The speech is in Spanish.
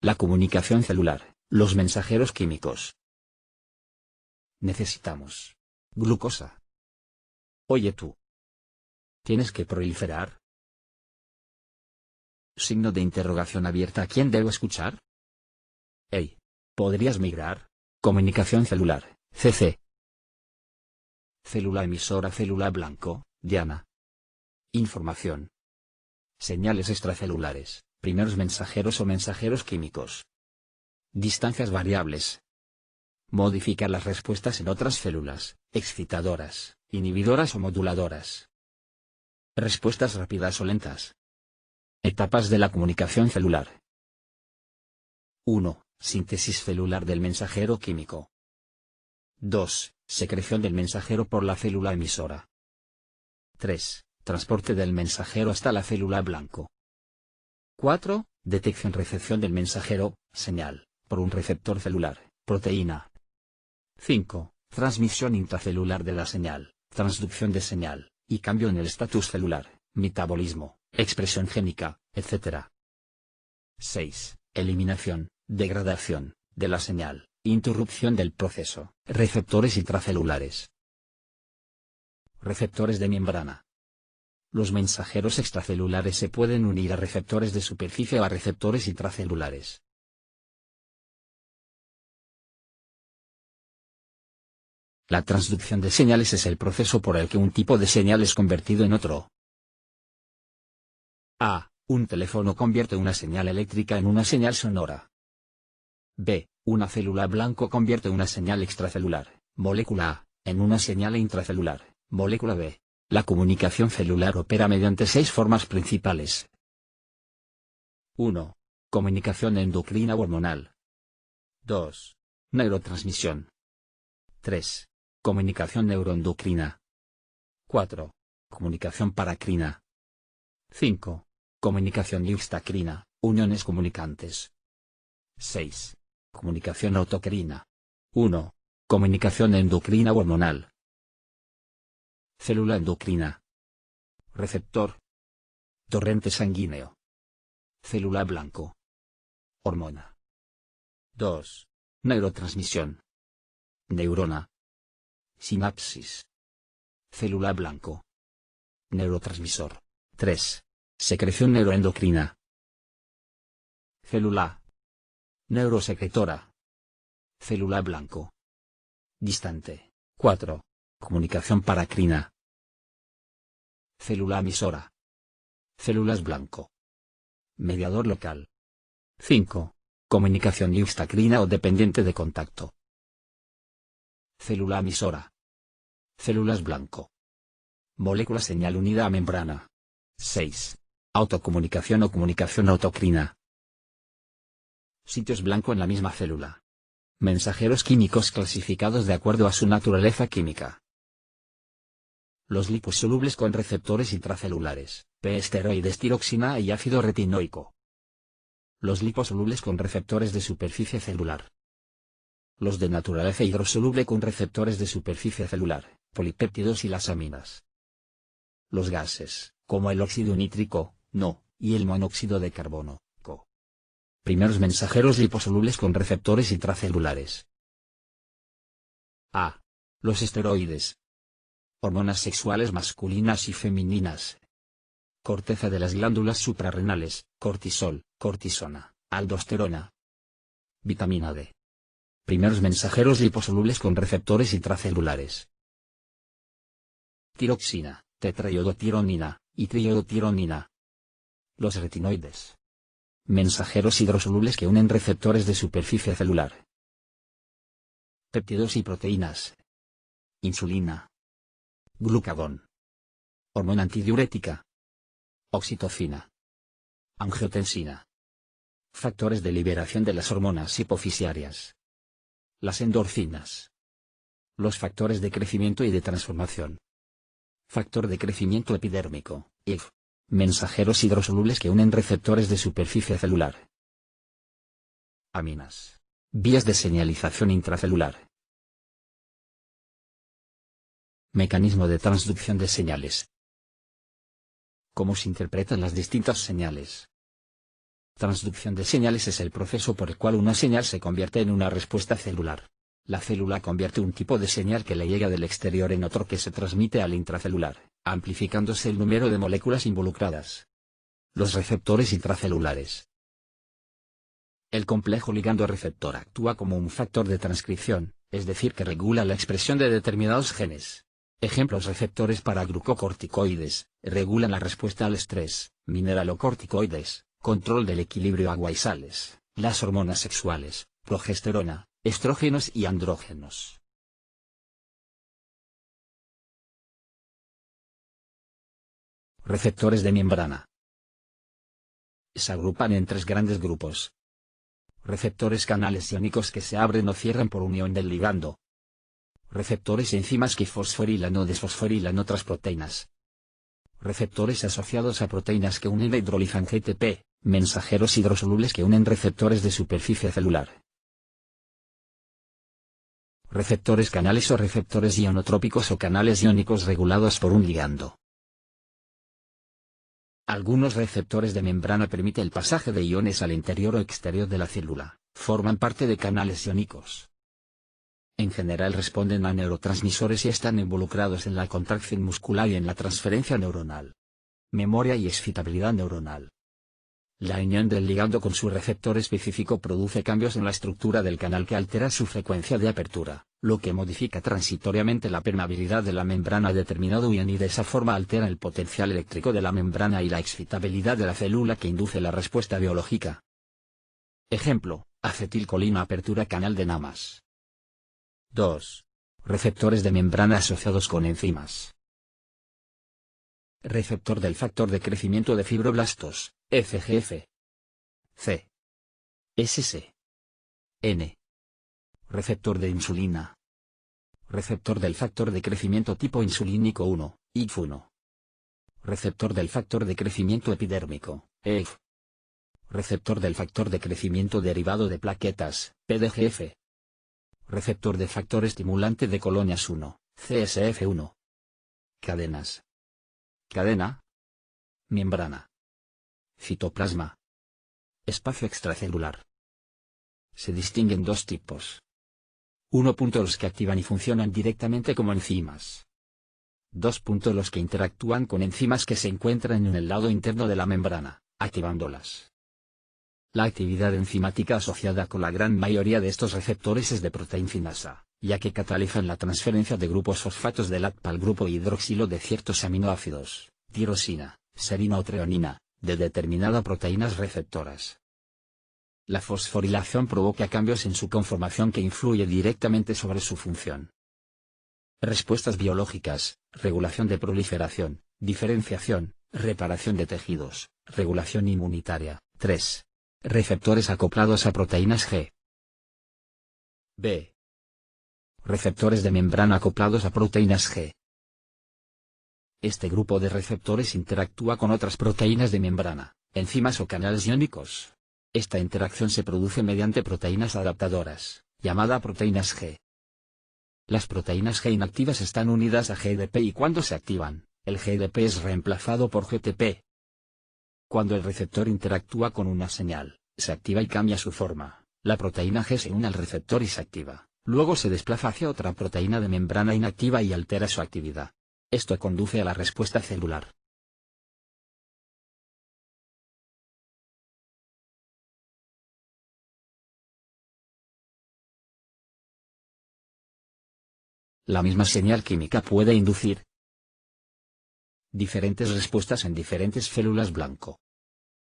La comunicación celular, los mensajeros químicos. Necesitamos glucosa. Oye tú. ¿Tienes que proliferar? Signo de interrogación abierta. ¿A quién debo escuchar? Hey. ¿Podrías migrar? Comunicación celular, CC. Célula emisora, célula blanco, Diana. Información. Señales extracelulares, primeros mensajeros o mensajeros químicos. Distancias variables. Modificar las respuestas en otras células, excitadoras, inhibidoras o moduladoras. Respuestas rápidas o lentas. Etapas de la comunicación celular. 1. Síntesis celular del mensajero químico. 2. Secreción del mensajero por la célula emisora. 3. Transporte del mensajero hasta la célula blanco. 4. Detección-recepción del mensajero, señal, por un receptor celular, proteína. 5. Transmisión intracelular de la señal, transducción de señal, y cambio en el estatus celular, metabolismo, expresión génica, etc. 6. Eliminación, degradación, de la señal, interrupción del proceso, receptores intracelulares. Receptores de membrana. Los mensajeros extracelulares se pueden unir a receptores de superficie o a receptores intracelulares. La transducción de señales es el proceso por el que un tipo de señal es convertido en otro. A. Un teléfono convierte una señal eléctrica en una señal sonora. B. Una célula blanco convierte una señal extracelular, molécula A, en una señal intracelular, molécula B. La comunicación celular opera mediante 6 formas principales. 1. Comunicación endocrina o hormonal. 2. Neurotransmisión. 3. Comunicación neuroendocrina. 4. Comunicación paracrina. 5. Comunicación yuxtacrina, uniones comunicantes. 6. Comunicación autocrina. 1. Comunicación endocrina o hormonal. Célula endocrina. Receptor. Torrente sanguíneo. Célula blanco. Hormona. 2. Neurotransmisión. Neurona. Sinapsis. Célula blanco. Neurotransmisor. 3. Secreción neuroendocrina. Célula. Neurosecretora. Célula blanco. Distante. 4. Comunicación paracrina. Célula emisora. Células blanco. Mediador local. 5. Comunicación yuxtacrina o dependiente de contacto. Célula emisora. Células blanco. Molécula señal unida a membrana. 6. Autocomunicación o comunicación autocrina. Sitios blanco en la misma célula. Mensajeros químicos clasificados de acuerdo a su naturaleza química. Los liposolubles con receptores intracelulares, P-esteroides tiroxina y ácido retinoico. Los liposolubles con receptores de superficie celular. Los de naturaleza hidrosoluble con receptores de superficie celular, polipéptidos y las aminas. Los gases, como el óxido nítrico, NO, y el monóxido de carbono, CO. Primeros mensajeros liposolubles con receptores intracelulares. A. Los esteroides. Hormonas sexuales masculinas y femeninas. Corteza de las glándulas suprarrenales, cortisol, cortisona, aldosterona. Vitamina D. Primeros mensajeros liposolubles con receptores intracelulares. Tiroxina, tetraiodotironina, y triiodotironina. Los retinoides. Mensajeros hidrosolubles que unen receptores de superficie celular. Péptidos y proteínas. Insulina. Glucagón. Hormona antidiurética. Oxitocina. Angiotensina. Factores de liberación de las hormonas hipofisiarias. Las endorfinas. Los factores de crecimiento y de transformación. Factor de crecimiento epidérmico, IF. Mensajeros hidrosolubles que unen receptores de superficie celular. Aminas. Vías de señalización intracelular. Mecanismo de transducción de señales. ¿Cómo se interpretan las distintas señales? Transducción de señales es el proceso por el cual una señal se convierte en una respuesta celular. La célula convierte un tipo de señal que le llega del exterior en otro que se transmite al intracelular, amplificándose el número de moléculas involucradas. Los receptores intracelulares. El complejo ligando-receptor actúa como un factor de transcripción, es decir que regula la expresión de determinados genes. Ejemplos: receptores para glucocorticoides, regulan la respuesta al estrés; mineralocorticoides, control del equilibrio agua y sales; las hormonas sexuales, progesterona, estrógenos y andrógenos. Receptores de membrana. Se agrupan en tres grandes grupos. Receptores canales iónicos que se abren o cierran por unión del ligando. Receptores enzimas que fosforilan o desfosforilan otras proteínas. Receptores asociados a proteínas que unen e hidrolizan GTP, mensajeros hidrosolubles que unen receptores de superficie celular. Receptores canales o receptores ionotrópicos o canales iónicos regulados por un ligando. Algunos receptores de membrana permiten el pasaje de iones al interior o exterior de la célula, forman parte de canales iónicos. En general responden a neurotransmisores y están involucrados en la contracción muscular y en la transferencia neuronal. Memoria y excitabilidad neuronal. La unión del ligando con su receptor específico produce cambios en la estructura del canal que altera su frecuencia de apertura, lo que modifica transitoriamente la permeabilidad de la membrana a determinado ion y de esa forma altera el potencial eléctrico de la membrana y la excitabilidad de la célula que induce la respuesta biológica. Ejemplo: acetilcolina, apertura canal de Namash. 2. Receptores de membrana asociados con enzimas. Receptor del factor de crecimiento de fibroblastos, FGF. C. SS. N. Receptor de insulina. Receptor del factor de crecimiento tipo insulínico 1, IGF1. Receptor del factor de crecimiento epidérmico, EF. Receptor del factor de crecimiento derivado de plaquetas, PDGF. Receptor de factor estimulante de colonias 1, CSF1. Cadenas. Cadena. Membrana. Citoplasma. Espacio extracelular. Se distinguen dos tipos. 1. Los que activan y funcionan directamente como enzimas. 2. Los que interactúan con enzimas que se encuentran en el lado interno de la membrana, activándolas. La actividad enzimática asociada con la gran mayoría de estos receptores es de proteincinasa, ya que catalizan la transferencia de grupos fosfatos del ATP al grupo hidroxilo de ciertos aminoácidos, tirosina, serina o treonina, de determinadas proteínas receptoras. La fosforilación provoca cambios en su conformación que influye directamente sobre su función. Respuestas biológicas: regulación de proliferación, diferenciación, reparación de tejidos, regulación inmunitaria. 3. Receptores acoplados a proteínas G. B. Receptores de membrana acoplados a proteínas G. Este grupo de receptores interactúa con otras proteínas de membrana, enzimas o canales iónicos. Esta interacción se produce mediante proteínas adaptadoras, llamadas proteínas G. Las proteínas G inactivas están unidas a GDP y cuando se activan, el GDP es reemplazado por GTP. Cuando el receptor interactúa con una señal, se activa y cambia su forma, la proteína G se une al receptor y se activa, luego se desplaza hacia otra proteína de membrana inactiva y altera su actividad. Esto conduce a la respuesta celular. La misma señal química puede inducir diferentes respuestas en diferentes células blanco.